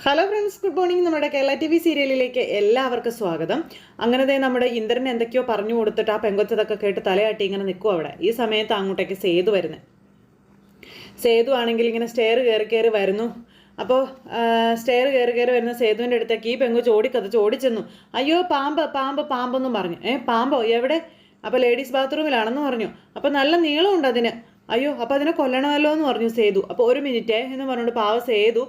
Hello friends, good morning. നമ്മുടെ Kerala TV സീരിയലിലേക്ക് എല്ലാവർക്കും സ്വാഗതം. അങ്ങനെ നമ്മുടെ ഇന്ദ്രൻ എന്തൊക്കെയോ പറഞ്ഞു കൊടുത്തിട്ട് ആ പെങ്കൊച്ചതൊക്കെ കേട്ട് തലയാട്ടി ഇങ്ങനെ നിൽക്കും അവിടെ. ഈ സമയത്ത് അങ്ങോട്ടേക്ക് സേതു വരുന്നത്. സേതു ആണെങ്കിൽ ഇങ്ങനെ സ്റ്റെയർ കയറി വരുന്നു. അപ്പോൾ സ്റ്റെയർ കയറി വരുന്ന സേതുവിൻ്റെ അടുത്തേക്ക് ഈ പെങ്കൊച്ച് ഓടിച്ചെന്നു. അയ്യോ പാമ്പ് പാമ്പ് പാമ്പെന്നും പറഞ്ഞു. പാമ്പോ എവിടെ? അപ്പോൾ ലേഡീസ് ബാത്റൂമിലാണെന്ന് പറഞ്ഞു. അപ്പോൾ നല്ല നീളമുണ്ട് അതിന്. അയ്യോ അപ്പോൾ അതിനെ കൊല്ലണമല്ലോ എന്ന് പറഞ്ഞു സേതു. അപ്പോൾ ഒരു മിനിറ്റ് എന്ന് പറഞ്ഞുകൊണ്ട് പാവ സേതു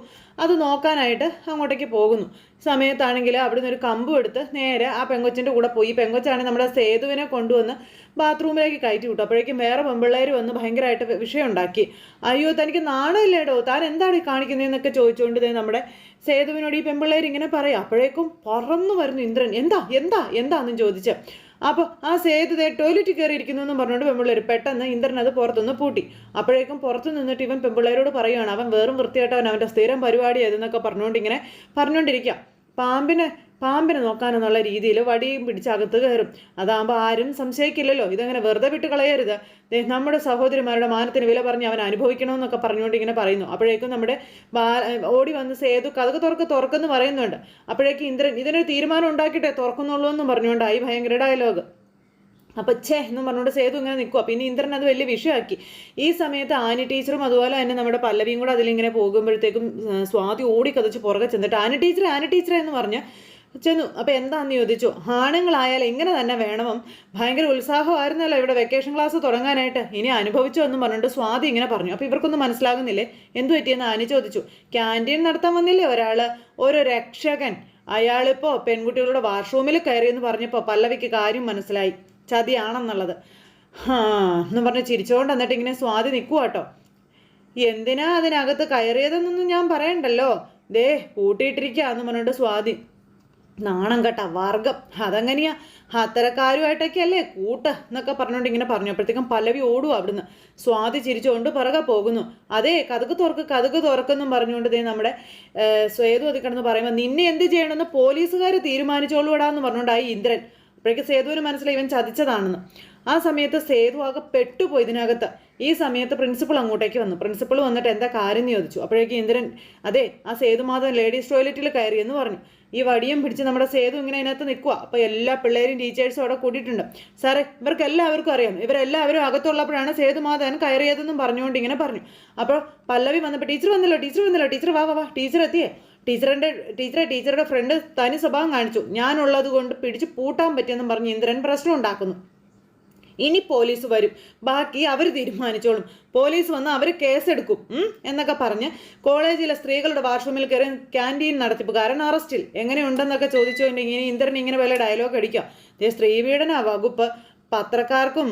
അത് നോക്കാനായിട്ട് അങ്ങോട്ടേക്ക് പോകുന്നു. സമയത്താണെങ്കിൽ അവിടുന്ന് ഒരു കമ്പും എടുത്ത് നേരെ ആ പെങ്കൊച്ചിൻ്റെ കൂടെ പോയി. പെങ്കൊച്ചാണെങ്കിൽ നമ്മുടെ സേതുവിനെ കൊണ്ടുവന്ന് ബാത്റൂമിലേക്ക് കയറ്റി വിട്ടു. അപ്പോഴേക്കും വേറെ പെമ്പിള്ളേർ വന്ന് ഭയങ്കരമായിട്ട് വിഷയം ഉണ്ടാക്കി. അയ്യോ തനിക്ക് നാണമില്ലേടോ, താൻ എന്താണ് ഈ കാണിക്കുന്നതെന്നൊക്കെ ചോദിച്ചുകൊണ്ട് നമ്മുടെ സേതുവിനോട് ഈ പെമ്പിള്ളേർ ഇങ്ങനെ പറയാം. അപ്പോഴേക്കും പറന്നു വരുന്നു ഇന്ദ്രൻ. എന്താന്നും ചോദിച്ച്. അപ്പോൾ ആ സേതു ടോയ്ലറ്റിൽ കയറിയിരിക്കുന്നു എന്നും പറഞ്ഞുകൊണ്ട് പെമ്പിള്ളേർ പെട്ടെന്ന് ഇന്ദ്രൻ അത് പുറത്തുനിന്ന് പൂട്ടി. അപ്പോഴേക്കും പുറത്തു നിന്നിട്ട് ഇവൻ പെമ്പിള്ളേരോട് പറയുകയാണ്, അവൻ വെറും വൃത്തിയായിട്ടവൻ അവൻ്റെ സ്ഥിരം പരിപാടിയായതെന്നൊക്കെ പറഞ്ഞുകൊണ്ടിരിക്കുക. പാമ്പിനെ നോക്കാനെന്നുള്ള രീതിയിൽ വടിയും പിടിച്ചകത്ത് കയറും. അതാകുമ്പോൾ ആരും സംശയിക്കില്ലല്ലോ. ഇതങ്ങനെ വെറുതെ വിട്ട് കളയരുത്. നമ്മുടെ സഹോദരിമാരുടെ മാനത്തിന് വില പറഞ്ഞ് അവൻ അനുഭവിക്കണമെന്നൊക്കെ പറഞ്ഞുകൊണ്ട് ഇങ്ങനെ പറയുന്നു. അപ്പോഴേക്കും നമ്മുടെ ഓടി വന്ന് സേതു കഥക് തുറക്കെന്ന് പറയുന്നുണ്ട്. അപ്പോഴേക്കും ഇന്ദ്രൻ ഇതിനൊരു തീരുമാനം ഉണ്ടാക്കിയിട്ടേ തുറക്കുന്നുള്ളൂ എന്നും പറഞ്ഞുകൊണ്ടായി ഭയങ്കര ഡയലോഗ്. അപ്പം എന്നും പറഞ്ഞുകൊണ്ട് സേതു ഇങ്ങനെ നിൽക്കുക. പിന്നെ ഇന്ദ്രൻ അത് വലിയ വിഷയമാക്കി. ഈ സമയത്ത് ആനി ടീച്ചറും അതുപോലെ തന്നെ നമ്മുടെ പല്ലവിയും കൂടെ അതിലിങ്ങനെ പോകുമ്പോഴത്തേക്കും സ്വാതി ഓടിക്കതച്ച് പുറകെ ചെന്നിട്ട് ആനി ടീച്ചറെ എന്ന് പറഞ്ഞ് ചെന്നു. അപ്പോൾ എന്താണെന്ന് ചോദിച്ചു. ആണുങ്ങളായാൽ ഇങ്ങനെ തന്നെ വേണമെന്നും ഭയങ്കര ഉത്സാഹമായിരുന്നല്ലോ ഇവിടെ വെക്കേഷൻ ക്ലാസ് തുടങ്ങാനായിട്ട്, ഇനി അനുഭവിച്ചോ എന്നും പറഞ്ഞിട്ട് സ്വാതി ഇങ്ങനെ പറഞ്ഞു. അപ്പോൾ ഇവർക്കൊന്നും മനസ്സിലാകുന്നില്ലേ എന്തു പറ്റിയെന്ന് ആനി ചോദിച്ചു. ക്യാൻറ്റീൻ നടത്താൻ വന്നില്ലേ ഒരു രക്ഷകൻ, അയാളിപ്പോൾ പെൺകുട്ടികളുടെ വാഷ്റൂമിൽ കയറിയെന്ന് പറഞ്ഞപ്പോൾ പല്ലവിക്ക് കാര്യം മനസ്സിലായി, ചതിയാണെന്നുള്ളത്. എന്ന് പറഞ്ഞ് ചിരിച്ചുകൊണ്ട് എന്നിട്ട് ഇങ്ങനെ സ്വാതി നിൽക്കുക കേട്ടോ. എന്തിനാ അതിനകത്ത് കയറിയതെന്നൊന്നും ഞാൻ പറയണ്ടല്ലോ, പൂട്ടിയിട്ടിരിക്കുക എന്ന് പറഞ്ഞിട്ട് സ്വാതി. നാണം കേട്ട വർഗം, അതെങ്ങനെയാ അത്തരക്കാരുമായിട്ടൊക്കെ അല്ലേ കൂട്ട് എന്നൊക്കെ പറഞ്ഞുകൊണ്ട് ഇങ്ങനെ പറഞ്ഞു. അപ്പോഴത്തേക്കും പല്ലവി ഓടുക അവിടുന്ന്. സ്വാതി ചിരിച്ചുകൊണ്ട് പിറകെ പോകുന്നു. കഥക് തുറക്കെന്നും പറഞ്ഞുകൊണ്ട് നമ്മുടെ സേതു അത് കിടന്ന് പറയുമ്പോൾ നിന്നെ എന്ത് ചെയ്യണമെന്ന് പോലീസുകാർ തീരുമാനിച്ചോളൂടാന്ന് പറഞ്ഞുകൊണ്ടായി ഇന്ദ്രൻ. അപ്പോഴേക്ക് സേതുവിന് മനസ്സിലായി ഇവൻ ചതിച്ചതാണെന്ന്. ആ സമയത്ത് സേതു ആകെ പെട്ടുപോയി ഇതിനകത്ത്. ഈ സമയത്ത് പ്രിൻസിപ്പൾ അങ്ങോട്ടേക്ക് വന്നു. പ്രിൻസിപ്പൾ വന്നിട്ട് എന്താ കാര്യം എന്ന് ചോദിച്ചു. അപ്പോഴേക്കും ഇന്ദ്രൻ ആ സേതുമാധവൻ ലേഡീസ് ടോയ്ലറ്റിൽ കയറി എന്ന് പറഞ്ഞു. ഈ വടിയും പിടിച്ച് നമ്മുടെ സേതു ഇങ്ങനെ അതിനകത്ത് നിൽക്കുക. അപ്പോൾ എല്ലാ പിള്ളേരും ടീച്ചേഴ്സും അവിടെ കൂട്ടിയിട്ടുണ്ട്. സാറേ ഇവർക്ക് എല്ലാവർക്കും അറിയാം, ഇവരെല്ലാവരും അകത്തുള്ളപ്പോഴാണ് സേതുമാധവൻ കയറിയതെന്നും പറഞ്ഞുകൊണ്ട് ഇങ്ങനെ പറഞ്ഞു. അപ്പോൾ പല്ലവി വന്നപ്പോൾ ടീച്ചർ വന്നല്ലോ, ടീച്ചർ വാ ടീച്ചർ എത്തിയേ. ടീച്ചറുടെ ഫ്രണ്ട് തനി സ്വഭാവം കാണിച്ചു, ഞാനുള്ളത് കൊണ്ട് പിടിച്ച് പൂട്ടാൻ പറ്റിയെന്നും പറഞ്ഞ് ഇന്ദ്രൻ പ്രശ്നം ഉണ്ടാക്കുന്നു. ഇനി പോലീസ് വരും, ബാക്കി അവർ തീരുമാനിച്ചോളും, പോലീസ് വന്ന് അവർ കേസെടുക്കും എന്നൊക്കെ പറഞ്ഞ് കോളേജിലെ സ്ത്രീകളുടെ വാഷ്റൂമിൽ കയറി ക്യാൻറ്റീൻ നടത്തിപ്പുകാരൻ അറസ്റ്റിൽ. എങ്ങനെയുണ്ടെന്നൊക്കെ ചോദിച്ചുകൊണ്ടെങ്കിൽ ഇന്ദ്രൻ ഇങ്ങനെ വല്ല ഡയലോഗ് അടിക്കുക. സ്ത്രീപീഡന വകുപ്പ് പത്രക്കാർക്കും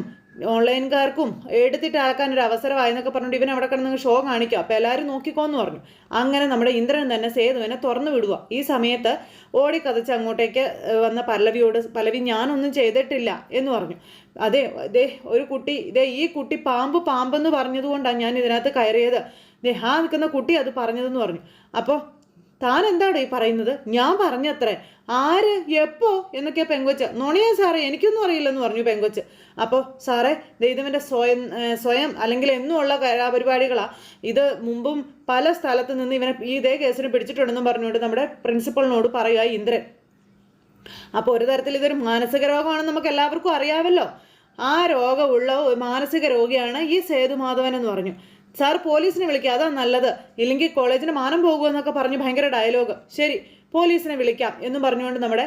ഓൺലൈൻകാർക്കും എടുത്തിട്ട് അളക്കാനൊരു അവസരമായെന്നൊക്കെ പറഞ്ഞിട്ട് ഇവൻ അവിടെ കിടന്ന് ഷോ കാണിക്കുക. അപ്പോൾ എല്ലാവരും നോക്കിക്കോന്ന് പറഞ്ഞു. അങ്ങനെ നമ്മുടെ ഇന്ദ്രൻ തന്നെ സേതുവിനെ തുറന്നു വിടുക. ഈ സമയത്ത് ഓടിക്കതച്ച് അങ്ങോട്ടേക്ക് വന്ന പല്ലവി ഞാനൊന്നും ചെയ്തിട്ടില്ല എന്ന് പറഞ്ഞു. ഒരു കുട്ടി ഈ കുട്ടി പാമ്പെന്ന് പറഞ്ഞതുകൊണ്ടാണ് ഞാൻ ഇതിനകത്ത് കയറിയത്. നിൽക്കുന്ന കുട്ടി അത് പറഞ്ഞതെന്ന് പറഞ്ഞു. അപ്പോൾ താൻ എന്താണ് ഈ പറയുന്നത്? ഞാൻ പറഞ്ഞത്രേ. ആര് എപ്പോ എന്നൊക്കെയാ പെങ്കൊച്ച്. നുണയാ സാറേ, എനിക്കൊന്നും അറിയില്ലെന്ന് പറഞ്ഞു പെങ്കൊച്ച്. അപ്പോൾ സാറേ ഇതിവൻ്റെ സ്വയം അല്ലെങ്കിൽ എന്നുമുള്ള കലാപരിപാടികളാണ്. ഇത് മുമ്പും പല സ്ഥലത്ത് നിന്ന് ഇവനെ ഇതേ കേസിന് പിടിച്ചിട്ടുണ്ടെന്നും പറഞ്ഞുകൊണ്ട് നമ്മുടെ പ്രിൻസിപ്പളിനോട് പറയുക ഇന്ദ്രൻ. അപ്പോൾ ഒരു തരത്തിൽ ഇതൊരു മാനസിക രോഗമാണെന്ന് നമുക്ക് എല്ലാവർക്കും അറിയാമല്ലോ. ആ രോഗമുള്ള മാനസിക രോഗിയാണ് ഈ സേതുമാധവൻ എന്ന് പറഞ്ഞു. സാർ പോലീസിനെ വിളിക്കുക, അതാ നല്ലത്, ഇല്ലെങ്കിൽ കോളേജിന് മാനം പോകുമെന്നൊക്കെ പറഞ്ഞ് ഭയങ്കര ഡയലോഗ്. ശരി പോലീസിനെ വിളിക്കാം എന്നും പറഞ്ഞുകൊണ്ട് നമ്മുടെ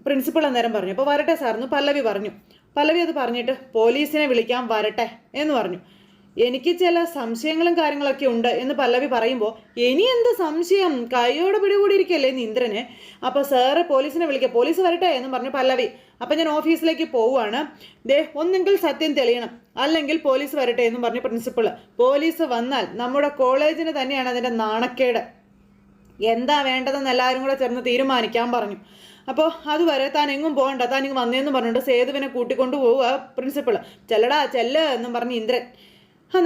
പ്രിൻസിപ്പൾ അന്നേരം പറഞ്ഞു. അപ്പോൾ വരട്ടെ സാറിന് പല്ലവി പറഞ്ഞു. പല്ലവി അത് പറഞ്ഞിട്ട് പോലീസിനെ വിളിക്കാം വരട്ടെ എന്ന് പറഞ്ഞു. എനിക്ക് ചില സംശയങ്ങളും കാര്യങ്ങളൊക്കെ ഉണ്ട് എന്ന് പല്ലവി പറയുമ്പോൾ ഇനി എന്ത് സംശയം, കൈയോടെ പിടികൂടിയിരിക്കല്ലേ ഇന്ദ്രന്. അപ്പോൾ സാറ് പോലീസിനെ വിളിക്കുക, പോലീസ് വരട്ടെ എന്നും പറഞ്ഞു പല്ലവി. അപ്പം ഞാൻ ഓഫീസിലേക്ക് പോവുകയാണ്, ഒന്നെങ്കിൽ സത്യം തെളിയണം അല്ലെങ്കിൽ പോലീസ് വരട്ടെ എന്നും പറഞ്ഞു പ്രിൻസിപ്പൾ. പോലീസ് വന്നാൽ നമ്മുടെ കോളേജിന് തന്നെയാണ് അതിൻ്റെ നാണക്കേട്. എന്താ വേണ്ടതെന്ന് എല്ലാവരും കൂടെ ചേർന്ന് തീരുമാനിക്കാൻ പറഞ്ഞു. അപ്പോൾ അതുവരെ താൻ എങ്ങും പോകണ്ട, താൻ ഇങ്ങ് വന്നേന്ന് പറഞ്ഞുകൊണ്ട് സേതുവിനെ കൂട്ടിക്കൊണ്ടു പോവുക പ്രിൻസിപ്പൾ. ചെല്ല് എന്നും പറഞ്ഞ് ഇന്ദ്രൻ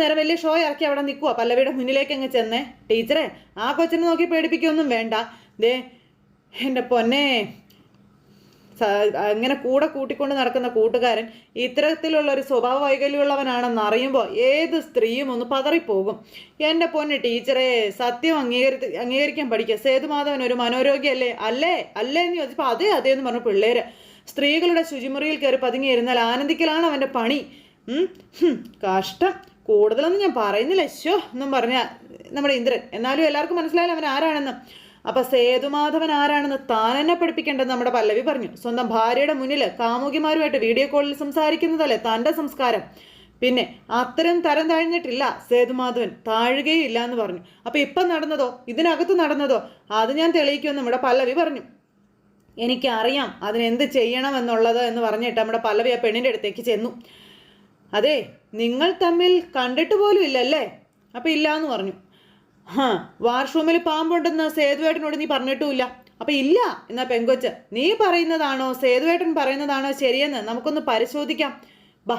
നേരം വലിയ ഷോ ഇറക്കി അവിടെ നിൽക്കുക. പല്ലവിയുടെ മുന്നിലേക്ക് അങ്ങ് ചെന്നേ. ടീച്ചറെ ആ കൊച്ചിനെ നോക്കി പേടിപ്പിക്കൊന്നും വേണ്ട. എൻ്റെ പൊന്നെ അങ്ങനെ കൂടെ കൂട്ടിക്കൊണ്ട് നടക്കുന്ന കൂട്ടുകാരൻ ഇത്തരത്തിലുള്ള ഒരു സ്വഭാവ വൈകല്യമുള്ളവനാണെന്ന് അറിയുമ്പോൾ ഏത് സ്ത്രീയും ഒന്ന് പതറിപ്പോകും. എൻ്റെ പൊന്ന് ടീച്ചറെ, സത്യം അംഗീകരിക്കാൻ പഠിക്കുക. സേതുമാധവൻ ഒരു മനോരോഗിയല്ലേ? അല്ലേ അല്ലേ എന്ന് ചോദിച്ചപ്പോൾ അതേ എന്ന് പറഞ്ഞു പിള്ളേര്. സ്ത്രീകളുടെ ശുചിമുറിയിൽ കയറി പതുങ്ങിയിരുന്നാൽ ആനന്ദിക്കലാണ് അവൻ്റെ പണി. കഷ്ടം, കൂടുതലൊന്നും ഞാൻ പറയുന്നില്ല ശോ എന്നും പറഞ്ഞ നമ്മുടെ ഇന്ദ്രൻ. എന്നാലും എല്ലാവർക്കും മനസ്സിലായാലും അവൻ ആരാണെന്ന്. അപ്പം സേതുമാധവൻ ആരാണെന്ന് താൻ എന്നെ പഠിപ്പിക്കേണ്ടത് നമ്മുടെ പല്ലവി പറഞ്ഞു. സ്വന്തം ഭാര്യയുടെ മുന്നിൽ കാമുകിമാരുമായിട്ട് വീഡിയോ കോളിൽ സംസാരിക്കുന്നതല്ലേ തൻ്റെ സംസ്കാരം. പിന്നെ അത്തരം തരം താഴ്ന്നിട്ടില്ല സേതുമാധവൻ, താഴുകയും ഇല്ല എന്ന് പറഞ്ഞു. അപ്പം ഇപ്പം നടന്നതോ, ഇതിനകത്ത് നടന്നതോ, അത് ഞാൻ തെളിയിക്കുമെന്ന് നമ്മുടെ പല്ലവി പറഞ്ഞു. എനിക്കറിയാം അതിനെന്ത് ചെയ്യണമെന്നുള്ളത് എന്ന് പറഞ്ഞിട്ട് നമ്മുടെ പല്ലവി ആ പെണ്ണിൻ്റെ അടുത്തേക്ക് ചെന്നു. അതെ, നിങ്ങൾ തമ്മിൽ കണ്ടിട്ട് പോലും ഇല്ലല്ലേ? അപ്പം ഇല്ല എന്ന് പറഞ്ഞു. വാഷ്റൂമിൽ പാമ്പുണ്ടെന്ന് സേതുവേട്ടനോട് നീ പറഞ്ഞിട്ടുമില്ല. അപ്പം ഇല്ല എന്നാ പെങ്കൊച്ച്, നീ പറയുന്നതാണോ സേതുവേട്ടൻ പറയുന്നതാണോ ശരിയെന്ന് നമുക്കൊന്ന് പരിശോധിക്കാം. ബാ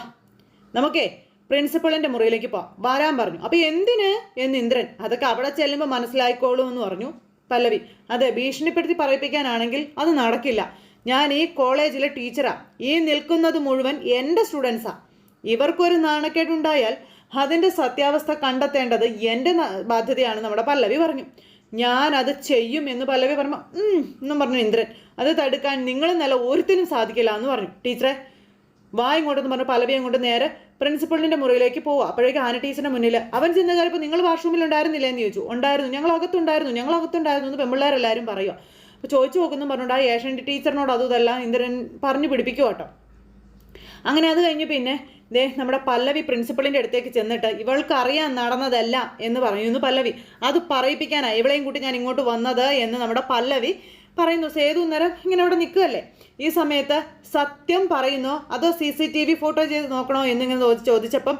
നമുക്കേ പ്രിൻസിപ്പളിൻ്റെ മുറിയിലേക്ക് വരാൻ പറഞ്ഞു. അപ്പം എന്തിന് എന്ന് ഇന്ദ്രൻ. അതൊക്കെ അവിടെ ചെല്ലുമ്പോൾ മനസ്സിലായിക്കോളൂ എന്ന് പറഞ്ഞു പല്ലവി. അതെ, ഭീഷണിപ്പെടുത്തി പറയിപ്പിക്കാനാണെങ്കിൽ അത് നടക്കില്ല. ഞാൻ ഈ കോളേജിലെ ടീച്ചറാ. ഈ നിൽക്കുന്നത് മുഴുവൻ എൻ്റെ സ്റ്റുഡൻസാ. ഇവർക്കൊരു നാണക്കേടുണ്ടായാൽ അതിൻ്റെ സത്യാവസ്ഥ കണ്ടെത്തേണ്ടത് എൻ്റെ ബാധ്യതയാണ് നമ്മുടെ പല്ലവി പറഞ്ഞു. ഞാൻ അത് ചെയ്യും എന്ന് പല്ലവി പറഞ്ഞു. എന്നും പറഞ്ഞു ഇന്ദ്രൻ. അത് തടുക്കാൻ നിങ്ങളും നല്ല ഒരുത്തിനും സാധിക്കില്ല എന്ന് പറഞ്ഞു. ടീച്ചറെ വാ ഇങ്ങോട്ടെന്ന് പറഞ്ഞു പല്ലവി അങ്ങോട്ട് നേരെ പ്രിൻസിപ്പളിൻ്റെ മുറിയിലേക്ക് പോവുക. അപ്പോഴേക്കും ആന ടീച്ചറിൻ്റെ മുന്നിൽ അവൻ ചെന്ന് കയറിയപ്പോൾ നിങ്ങൾ വാഷ്റൂമിൽ ഉണ്ടായിരുന്നില്ല എന്ന് ചോദിച്ചു. ഉണ്ടായിരുന്നു, ഞങ്ങൾ അകത്തുണ്ടായിരുന്നു എന്ന് പെമ്പിള്ളേരെല്ലാവരും പറയുക. അപ്പോൾ ചോദിച്ചു നോക്കുന്നു പറഞ്ഞുകൊണ്ട് ആ ഏഷ്യൻ്റെ ടീച്ചറിനോട് അതും ഇന്ദ്രൻ പറഞ്ഞു പിടിപ്പിക്കുക കേട്ടോ. അങ്ങനെ അത് കഴിഞ്ഞ് പിന്നെ നമ്മുടെ പല്ലവി പ്രിൻസിപ്പളിൻ്റെ അടുത്തേക്ക് ചെന്നിട്ട് ഇവൾക്ക് അറിയാൻ നടന്നതല്ല എന്ന് പറയുന്നു പല്ലവി. അത് പറയിപ്പിക്കാനാണ് ഇവളെയും കൂട്ടി ഞാൻ ഇങ്ങോട്ട് വന്നത് എന്ന് നമ്മുടെ പല്ലവി പറയുന്നു. സേതു നേരം ഇങ്ങനെ അവിടെ നിൽക്കുകയല്ലേ. ഈ സമയത്ത് സത്യം പറയുന്നോ അതോ CCTV ഫോട്ടോ ചെയ്ത് നോക്കണോ എന്നിങ്ങനെ ചോദിച്ചപ്പം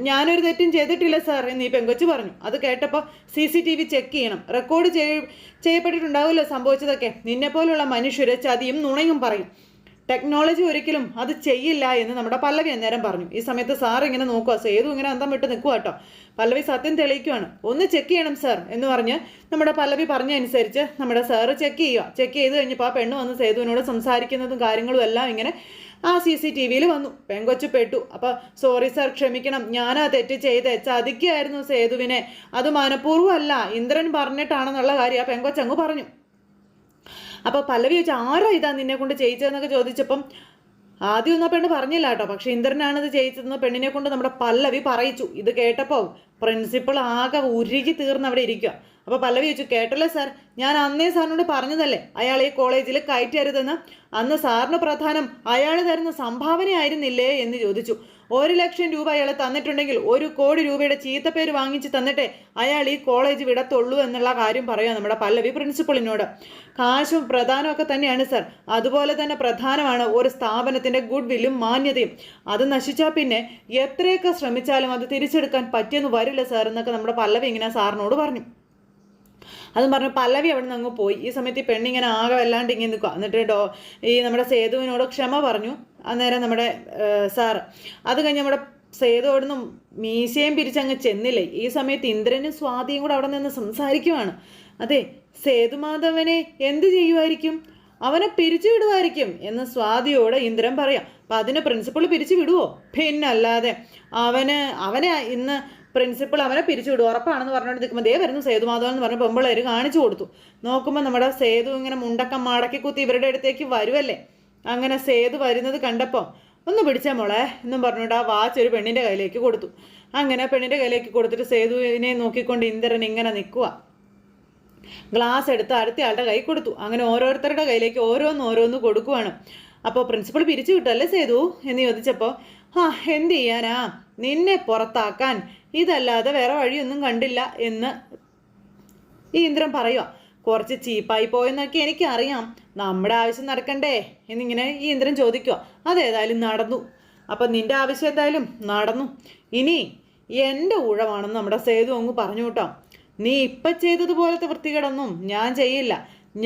ഞാനൊരു തെറ്റും ചെയ്തിട്ടില്ല സാർ എന്ന് ഈ പെങ്കൊച്ച് പറഞ്ഞു. അത് കേട്ടപ്പോൾ CCTV ചെക്ക് ചെയ്യണം, റെക്കോർഡ് ചെയ്യപ്പെട്ടിട്ടുണ്ടാവുമല്ലോ സംഭവിച്ചതൊക്കെ. നിന്നെപ്പോലുള്ള മനുഷ്യർ ചതിയും നുണയും പറയും. ടെക്നോളജി ഒരിക്കലും അത് ചെയ്യില്ല എന്ന് നമ്മുടെ പല്ലവി അന്നേരം പറഞ്ഞു. ഈ സമയത്ത് സാർ ഇങ്ങനെ നോക്കുക, സേതു ഇങ്ങനെ അന്തം വിട്ട് നിൽക്കുക കേട്ടോ. പല്ലവി സത്യം തെളിയിക്കുവാണ്. ഒന്ന് ചെക്ക് ചെയ്യണം സാർ എന്ന് പറഞ്ഞ് നമ്മുടെ പല്ലവി പറഞ്ഞനുസരിച്ച് നമ്മുടെ സാറ് ചെക്ക് ചെയ്യുക. ചെക്ക് ചെയ്ത് കഴിഞ്ഞപ്പോൾ ആ പെണ്ണ് വന്ന് സേതുവിനോട് സംസാരിക്കുന്നതും കാര്യങ്ങളും എല്ലാം ഇങ്ങനെ ആ CCTVയിൽ വന്നു. പെങ്കൊച്ച് പെട്ടു. അപ്പോൾ സോറി സാർ, ക്ഷമിക്കണം, ഞാനാ തെറ്റ് ചെയ്ത് ചതിക്കുകയായിരുന്നു സേതുവിനെ. അത് മനഃപൂർവ്വം അല്ല, ഇന്ദ്രൻ പറഞ്ഞിട്ടാണെന്നുള്ള കാര്യം ആ പെങ്കൊച്ചങ്ങ് പറഞ്ഞു. അപ്പോൾ പല്ലവി ചോദിച്ചാൽ ആരാ ഇതാ നിന്നെ കൊണ്ട് ചെയ്യിച്ചതെന്നൊക്കെ ചോദിച്ചപ്പം ആദ്യമൊന്നും ആ പെണ്ണ് പറഞ്ഞില്ല കേട്ടോ. പക്ഷെ ഇന്ദ്രനാണിത് ചെയ്യിച്ചതെന്ന് പെണ്ണിനെ കൊണ്ട് നമ്മുടെ പല്ലവി പറയിച്ചു. ഇത് കേട്ടപ്പോൾ പ്രിൻസിപ്പൾ ആകെ ഉരുകി തീർന്ന് അവിടെ ഇരിക്കുക. അപ്പോൾ പല്ലവി ചോദിച്ചു, കേട്ടല്ലോ സാർ, ഞാൻ അന്നേ സാറിനോട് പറഞ്ഞതല്ലേ അയാൾ ഈ കോളേജിൽ കയറ്റരുതെന്ന്. അന്ന് സാറിന് പ്രധാനം അയാൾ തരുന്ന സംഭാവനയായിരുന്നില്ലേ എന്ന് ചോദിച്ചു. 1,00,000 രൂപ അയാൾ തന്നിട്ടുണ്ടെങ്കിൽ 1 കോടി രൂപയുടെ ചീത്തപ്പേര് വാങ്ങിച്ച് തന്നിട്ടേ അയാൾ ഈ കോളേജ് വിടത്തുള്ളൂ എന്നുള്ള കാര്യം പറയാം നമ്മുടെ പല്ലവി പ്രിൻസിപ്പളിനോട്. കാശും പ്രധാനമൊക്കെ തന്നെയാണ് സാർ. അതുപോലെ തന്നെ പ്രധാനമാണ് ഒരു സ്ഥാപനത്തിൻ്റെ ഗുഡ് വില്ലും മാന്യതയും. അത് നശിച്ചാൽ പിന്നെ എത്രയൊക്കെ ശ്രമിച്ചാലും അത് തിരിച്ചെടുക്കാൻ പറ്റിയെന്ന് വരില്ല സാർ എന്നൊക്കെ നമ്മുടെ പല്ലവി ഇങ്ങനെ സാറിനോട് പറഞ്ഞു. അതും പറഞ്ഞു പല്ലവി അവിടെ നിന്ന് അങ്ങ് പോയി. ഈ സമയത്ത് ഈ പെണ്ണിങ്ങനെ ആകെ വല്ലാണ്ട് ഇങ്ങനെ നിൽക്കുക. എന്നിട്ട് ഈ നമ്മുടെ സേതുവിനോട് ക്ഷമ പറഞ്ഞു അന്നേരം നമ്മുടെ സാറ്. അത് കഴിഞ്ഞ് നമ്മുടെ സേതു അവിടെ നിന്നും മീശയും പിരിച്ചങ്ങ് ചെന്നില്ലേ. ഈ സമയത്ത് ഇന്ദ്രനും സ്വാതിയും കൂടെ അവിടെ നിന്ന് സംസാരിക്കുവാണ്. അതെ, സേതുമാധവനെ എന്ത് ചെയ്യുമായിരിക്കും, അവനെ പിരിച്ചു വിടുമായിരിക്കും എന്ന് സ്വാതിയോട് ഇന്ദ്രൻ പറയാം. അപ്പം അതിന് പ്രിൻസിപ്പൾ പിരിച്ചു വിടുവോ? പിന്നല്ലാതെ അവനെ ഇന്ന് പ്രിൻസിപ്പൾ അവനെ പിരിച്ചു വിടും ഉറപ്പാണെന്ന് പറഞ്ഞുകൊണ്ട് നിൽക്കുമ്പോൾ ദേ വരുന്നു സേതുമാധവൻ എന്ന് പറഞ്ഞ പെമ്പിള്ളേർ കാണിച്ചു കൊടുത്തു. നോക്കുമ്പോൾ നമ്മുടെ സേതു ഇങ്ങനെ മുണ്ടക്കം മടക്കി കുത്തി ഇവരുടെ അടുത്തേക്ക് വരുമല്ലേ. അങ്ങനെ സേതു വരുന്നത് കണ്ടപ്പോൾ ഒന്ന് പിടിച്ച മോളെ എന്നും പറഞ്ഞുകൊണ്ട് ആ വാച്ച് ഒരു പെണ്ണിൻ്റെ കയ്യിലേക്ക് കൊടുത്തു. അങ്ങനെ പെണ്ണിൻ്റെ കയ്യിലേക്ക് കൊടുത്തിട്ട് സേതുവിനെ നോക്കിക്കൊണ്ട് ഇന്ദ്രൻ ഇങ്ങനെ നിൽക്കുക. ഗ്ലാസ് എടുത്ത് അടുത്തയാളുടെ കൈ കൊടുത്തു. അങ്ങനെ ഓരോരുത്തരുടെ കയ്യിലേക്ക് ഓരോന്ന് കൊടുക്കുവാണ്. അപ്പോൾ പ്രിൻസിപ്പൾ പിരിച്ചു കിട്ടുമല്ലേ സേതു എന്ന് ചോദിച്ചപ്പോൾ എന്ത് ചെയ്യാനാ, നിന്നെ പുറത്താക്കാൻ ഇതല്ലാതെ വേറെ വഴിയൊന്നും കണ്ടില്ല എന്ന് ഈ ഇന്ദ്രൻ പറയുക. കുറച്ച് ചീപ്പായി പോയെന്നൊക്കെ എനിക്കറിയാം, നമ്മുടെ ആവശ്യം നടക്കണ്ടേ എന്നിങ്ങനെ ഈ ഇന്ദ്രൻ ചോദിക്കുക. അതേതായാലും നടന്നു. അപ്പം നിൻ്റെ ആവശ്യം എന്തായാലും നടന്നു. ഇനി എൻ്റെ ഊഴമാണെന്ന് നമ്മുടെ സേതു അങ്ങ് പറഞ്ഞു കേട്ടോ. നീ ഇപ്പം ചെയ്തതുപോലത്തെ വൃത്തികേടൊന്നും ഞാൻ ചെയ്യില്ല.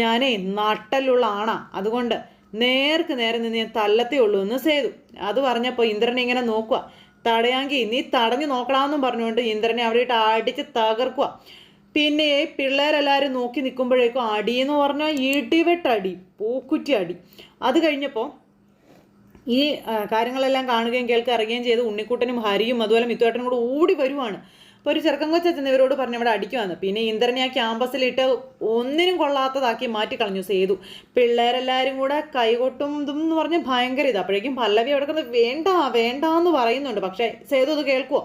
ഞാനേ നട്ടലുള്ള ആണാ, അതുകൊണ്ട് നേർക്ക് നേരെ നിന്ന് ഞാൻ തല്ലത്തേ ഉള്ളൂ എന്ന് സേതു. അത് പറഞ്ഞപ്പോൾ ഇന്ദ്രനെ ഇങ്ങനെ നോക്കുക. തടയാങ്കി നീ തടഞ്ഞു നോക്കണമെന്നും പറഞ്ഞുകൊണ്ട് ഇന്ദ്രനെ അവിടെ ഇട്ട് അടിച്ച് തകർക്കുക. പിന്നെ പിള്ളേരെല്ലാവരും നോക്കി നിൽക്കുമ്പോഴേക്കും അടിയെന്ന് പറഞ്ഞാൽ ഇടിവെട്ടടി, പൂക്കുറ്റി അടി. അത് കഴിഞ്ഞപ്പോൾ ഈ കാര്യങ്ങളെല്ലാം കാണുകയും കേൾക്കുക ഇറങ്ങുകയും ചെയ്ത് ഉണ്ണിക്കുട്ടനും ഹരിയും അതുപോലെ മിത്തുവേട്ടനും കൂടെ ഓടി വരുവാണ്. അപ്പോൾ ഒരു ചെറുക്കൻ കൊച്ചൻ ഇവരോട് പറഞ്ഞ് ഇവിടെ അടിക്കുവാന്ന്. പിന്നെ ഇന്ദ്രനെ ആ ക്യാമ്പസിലിട്ട് ഒന്നിനും കൊള്ളാത്തതാക്കി മാറ്റിക്കളഞ്ഞു സേതു. പിള്ളേരെല്ലാവരും കൂടെ കൈകൊട്ടും ഇതും എന്ന് പറഞ്ഞ് ഭയങ്കര ഇത്. അപ്പോഴേക്കും പല്ലവി അവിടെ കിടന്ന് വേണ്ട വേണ്ടാന്ന് പറയുന്നുണ്ട്. പക്ഷേ സേതു അത് കേൾക്കുമോ?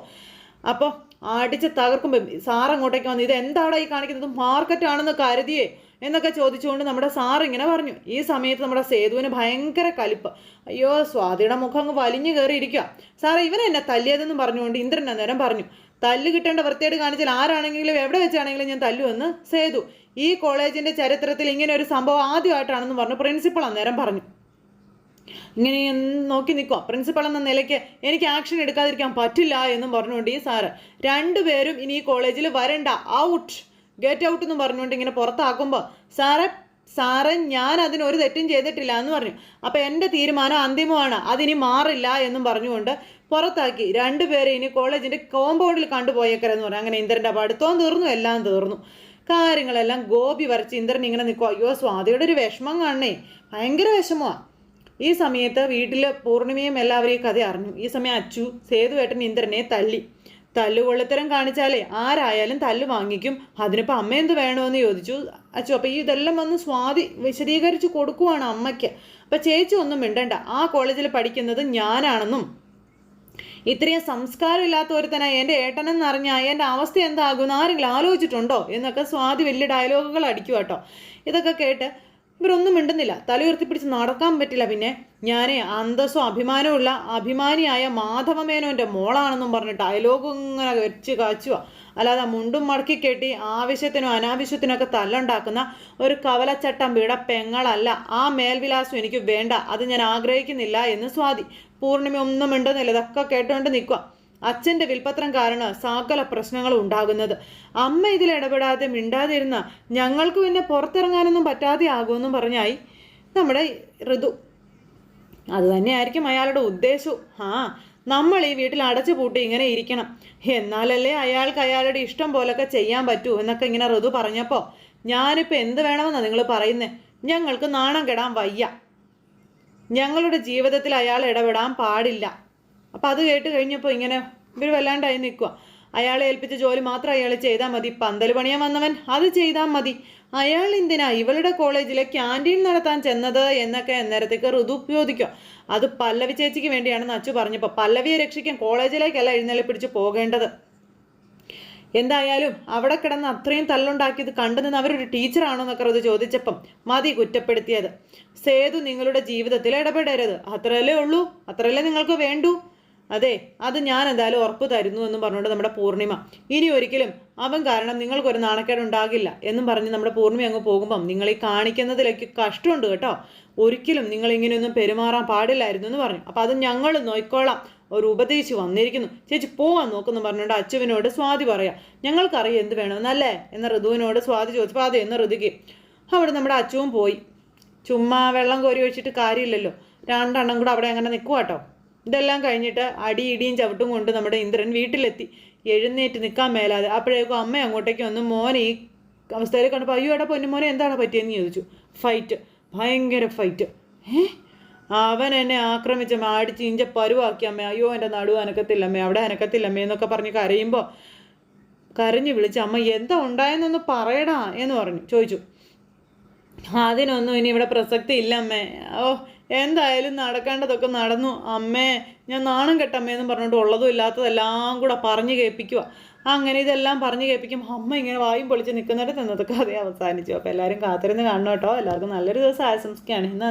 അപ്പോൾ അടിച്ച് തകർക്കുമ്പോൾ സാർ അങ്ങോട്ടേക്ക് വന്ന് ഇത് എന്താടാ ഈ കാണിക്കുന്നത്, മാർക്കറ്റാണെന്ന് കരുതിയേ എന്നൊക്കെ ചോദിച്ചുകൊണ്ട് നമ്മുടെ സാർ ഇങ്ങനെ പറഞ്ഞു. ഈ സമയത്ത് നമ്മുടെ സേതുവിന് ഭയങ്കര കലിപ്പ്. അയ്യോ, സ്വാതിയുടെ മുഖം അങ്ങ് വലിഞ്ഞു കയറിയിരിക്കുക. സാറേ ഇവൻ എന്നെ തല്ലിയതെന്ന് പറഞ്ഞുകൊണ്ട് ഇന്ദ്രൻ അന്നേരം പറഞ്ഞു, തല്ല് കിട്ടേണ്ട വൃത്തിയായിട്ട് കാണിച്ചാൽ ആരാണെങ്കിലും എവിടെ വെച്ചാണെങ്കിലും ഞാൻ തല്ലുമെന്ന് സേതു. ഈ കോളേജിന്റെ ചരിത്രത്തിൽ ഇങ്ങനെ ഒരു സംഭവം ആദ്യമായിട്ടാണെന്ന് പറഞ്ഞു പ്രിൻസിപ്പൾ അന്നേരം പറഞ്ഞു. ഇങ്ങനെ നോക്കി നിൽക്കുക. പ്രിൻസിപ്പൾ എന്ന നിലയ്ക്ക് എനിക്ക് ആക്ഷൻ എടുക്കാതിരിക്കാൻ പറ്റില്ല എന്നും പറഞ്ഞുകൊണ്ട് ഈ സാറ് രണ്ടുപേരും ഇനി ഈ കോളേജിൽ വരണ്ട, ഔട്ട്, ഗെറ്റ് ഔട്ട് എന്നും പറഞ്ഞുകൊണ്ട് ഇങ്ങനെ പുറത്താക്കുമ്പോൾ സാറേ ഞാൻ അതിനൊരു തെറ്റും ചെയ്തിട്ടില്ല എന്ന് പറഞ്ഞു. അപ്പം എൻ്റെ തീരുമാനം അന്തിമമാണ്, അതിനി മാറില്ല എന്നും പറഞ്ഞുകൊണ്ട് പുറത്താക്കി. രണ്ടുപേരെ ഇനി കോളേജിൻ്റെ കോമ്പൗണ്ടിൽ കണ്ടുപോയേക്കരെന്ന് പറഞ്ഞു. അങ്ങനെ ഇന്ദ്രൻ്റെ പഠിത്തവും തീർന്നു, എല്ലാം തീർന്നു. കാര്യങ്ങളെല്ലാം ഗോപി വരച്ച് ഇന്ദ്രൻ ഇങ്ങനെ നിൽക്കുക. അയ്യോ, സ്വാതിയുടെ ഒരു വിഷമം കാണണേ, ഭയങ്കര വിഷമമാണ്. ഈ സമയത്ത് വീട്ടിൽ പൂർണിമയും എല്ലാവരെയും കഥ അറിഞ്ഞു. ഈ സമയം അച്ചു സേതുവേട്ടൻ ഇന്ദ്രനെ തല്ലുകൊള്ളിത്തരം കാണിച്ചാലേ ആരായാലും തല്ല് വാങ്ങിക്കും, അതിനിപ്പോൾ അമ്മ എന്ത് വേണമെന്ന് ചോദിച്ചു അച്ചു. അപ്പോൾ ഇതെല്ലാം വന്ന് സ്വാതി വിശദീകരിച്ച് കൊടുക്കുവാണ് അമ്മയ്ക്ക്. അപ്പം ചേച്ചി ഒന്നും മിണ്ടണ്ട, ആ കോളേജിൽ പഠിക്കുന്നത് ഞാനാണെന്നും ഇത്രയും സംസ്കാരം ഇല്ലാത്ത ഒരുത്തനായി എൻ്റെ ഏട്ടനെന്നറിഞ്ഞാൽ എൻ്റെ അവസ്ഥ എന്താകുമെന്ന് ആരെങ്കിലും ആലോചിച്ചിട്ടുണ്ടോ എന്നൊക്കെ സ്വാതി വലിയ ഡയലോഗുകൾ അടിക്കുക കേട്ടോ. ഇതൊക്കെ കേട്ട് ഇവരൊന്നും മിണ്ടുന്നില്ല, തലയുയർത്തിപ്പിടിച്ച് നടക്കാൻ പറ്റില്ല. പിന്നെ ഞാൻ അന്തസ്സും അഭിമാനമുള്ള അഭിമാനിയായ മാധവമേനോൻ്റെ മോളാണെന്നും പറഞ്ഞ് ഡയലോഗ് ഇങ്ങനെ വെച്ച് കാച്ചുക. അല്ലാതെ മുണ്ടും മടക്കി കെട്ടി ആവശ്യത്തിനും അനാവശ്യത്തിനൊക്കെ തല്ലുണ്ടാക്കുന്ന ഒരു കവലച്ചട്ടമ്പിയുടെ പെങ്ങളല്ല. ആ മേൽവിലാസം എനിക്ക് വേണ്ട, അത് ഞാൻ ആഗ്രഹിക്കുന്നില്ല എന്ന് സ്വാതി. പൂർണിമ ഒന്നും മിണ്ടുന്നില്ല, ഇതൊക്കെ കേട്ടുകൊണ്ട് നിൽക്കുക. അച്ഛൻ്റെ വിൽപത്രം കാരണം സകല പ്രശ്നങ്ങളും ഉണ്ടാകുന്നത്. അമ്മ ഇതിൽ ഇടപെടാതെ മിണ്ടാതിരുന്ന ഞങ്ങൾക്ക് പിന്നെ പുറത്തിറങ്ങാനൊന്നും പറ്റാതെ ആകുമെന്നും പറഞ്ഞായി നമ്മുടെ ഋതു. അതുതന്നെയായിരിക്കും അയാളുടെ ഉദ്ദേശവും. നമ്മൾ ഈ വീട്ടിൽ അടച്ചു പൂട്ടി ഇങ്ങനെ ഇരിക്കണം, എന്നാലല്ലേ അയാൾക്ക് അയാളുടെ ഇഷ്ടം പോലൊക്കെ ചെയ്യാൻ പറ്റൂ എന്നൊക്കെ ഇങ്ങനെ ഋതു പറഞ്ഞപ്പോൾ ഞാനിപ്പോൾ എന്ത് വേണമെന്നാണ് നിങ്ങൾ പറയുന്നത്? ഞങ്ങൾക്ക് നാണം കെടാൻ വയ്യ, ഞങ്ങളുടെ ജീവിതത്തിൽ അയാൾ ഇടപെടാൻ പാടില്ല. അപ്പം അത് കേട്ട് കഴിഞ്ഞപ്പോൾ ഇങ്ങനെ ഇവർ വല്ലാണ്ടായി നിൽക്കുക. അയാളെ ഏൽപ്പിച്ച ജോലി മാത്രം അയാൾ ചെയ്താൽ മതി, പന്തൽ പണിയാൻ വന്നവൻ അത് ചെയ്താൽ മതി. അയാൾ എന്തിനാ ഇവളുടെ കോളേജിലെ ക്യാൻറ്റീൻ നടത്താൻ ചെന്നത് എന്നൊക്കെ അന്നേരത്തേക്ക് ഋതു ചോദിക്കുക. അത് പല്ലവി ചേച്ചിക്ക് വേണ്ടിയാണെന്ന് അച്ചു പറഞ്ഞപ്പോൾ പല്ലവിയെ രക്ഷിക്കാൻ കോളേജിലേക്കല്ല എഴുന്നള്ളിപ്പിടിച്ച് പോകേണ്ടത്. എന്തായാലും അവിടെ കിടന്ന് അത്രയും തല്ലുണ്ടാക്കിയത് കണ്ടു നിന്ന് അവരൊരു ടീച്ചറാണോ എന്നൊക്കെ അത് ചോദിച്ചപ്പം മതി കുറ്റപ്പെടുത്തിയത്. സേതു നിങ്ങളുടെ ജീവിതത്തിൽ ഇടപെടരുത്, അത്രയല്ലേ ഉള്ളൂ, അത്രയല്ലേ നിങ്ങൾക്ക് വേണ്ടൂ. അതെ, അത് ഞാൻ എന്തായാലും ഉറപ്പ് തരുന്നു എന്നും പറഞ്ഞുകൊണ്ട് നമ്മുടെ പൂർണിമ ഇനി ഒരിക്കലും അവൻ കാരണം നിങ്ങൾക്കൊരു നാണക്കേടുണ്ടാകില്ല എന്നും പറഞ്ഞ് നമ്മുടെ പൂർണിമ അങ്ങ് പോകുമ്പം നിങ്ങൾ ഈ കാണിക്കുന്നതിലേക്ക് കഷ്ടമുണ്ട് കേട്ടോ, ഒരിക്കലും നിങ്ങൾ ഇങ്ങനെയൊന്നും പെരുമാറാൻ പാടില്ലായിരുന്നു എന്ന് പറഞ്ഞു. അപ്പം അത് ഞങ്ങൾ നോയിക്കോളാം, ഒരു ഉപദേശിച്ച് വന്നിരിക്കുന്നു, ചേച്ചി പോവാൻ നോക്കുന്നു പറഞ്ഞുകൊണ്ട് അച്ചുവിനോട് സ്വാതി പറയാം. ഞങ്ങൾക്കറിയാം എന്ത് വേണമെന്നല്ലേ എന്ന ഋതുവിനോട് സ്വാതി ചോദിച്ചപ്പോൾ അതെ എന്ന ഋതുക്ക്. അവിടെ നമ്മുടെ അച്ചുവും പോയി. ചുമ്മാ വെള്ളം കോരി ഒഴിച്ചിട്ട് കാര്യമില്ലല്ലോ, രണ്ടെണ്ണം കൂടെ അവിടെ അങ്ങനെ നിൽക്കുക കേട്ടോ. ഇതെല്ലാം കഴിഞ്ഞിട്ട് അടിയിടിയും ചവിട്ടും കൊണ്ട് നമ്മുടെ ഇന്ദ്രൻ വീട്ടിലെത്തി. എഴുന്നേറ്റ് നിൽക്കാൻ മേലാതെ. അപ്പോഴേക്കും അമ്മ അങ്ങോട്ടേക്ക് വന്ന് മോനെ ഈ അവസ്ഥയിൽ കണ്ടപ്പോൾ അയ്യോ എടാ പൊന്നുമോനെ എന്താണ് പറ്റിയെന്ന് ചോദിച്ചു. ഫൈറ്റ്, ഭയങ്കര ഫൈറ്റ്. അവൻ എന്നെ ആക്രമിച്ച അടിച്ച് ഇഞ്ച പരുവാക്കി അമ്മ, അയ്യോ എൻ്റെ നടുവ് അനക്കത്തില്ലമ്മേ, അവിടെ അനക്കത്തില്ലമ്മേ എന്നൊക്കെ പറഞ്ഞ് കരയുമ്പോൾ കരഞ്ഞു വിളിച്ച് അമ്മ എന്താ ഉണ്ടായെന്നൊന്ന് പറയടാ എന്ന് ചോദിച്ചു. അതിനൊന്നും ഇനി ഇവിടെ പ്രസക്തി ഇല്ല അമ്മേ, എന്തായാലും നടക്കേണ്ടതൊക്കെ നടന്നു അമ്മേ, ഞാൻ നാണം കെട്ടമ്മേന്നും പറഞ്ഞുകൊണ്ട് ഉള്ളതും ഇല്ലാത്തതെല്ലാം കൂടെ പറഞ്ഞു കേൾപ്പിക്കുക. അങ്ങനെ ഇതെല്ലാം പറഞ്ഞു കേൾപ്പിക്കും. അമ്മ ഇങ്ങനെ വായും പൊളിച്ച് നിൽക്കുന്നിടത്ത് ഇന്നത്തെ കഥ അവസാനിച്ചു. അപ്പോൾ എല്ലാവരും കാത്തിരുന്ന് കാണണം കേട്ടോ. എല്ലാവർക്കും നല്ലൊരു ദിവസം ആശംസിക്കുകയാണ്. ഇന്ന്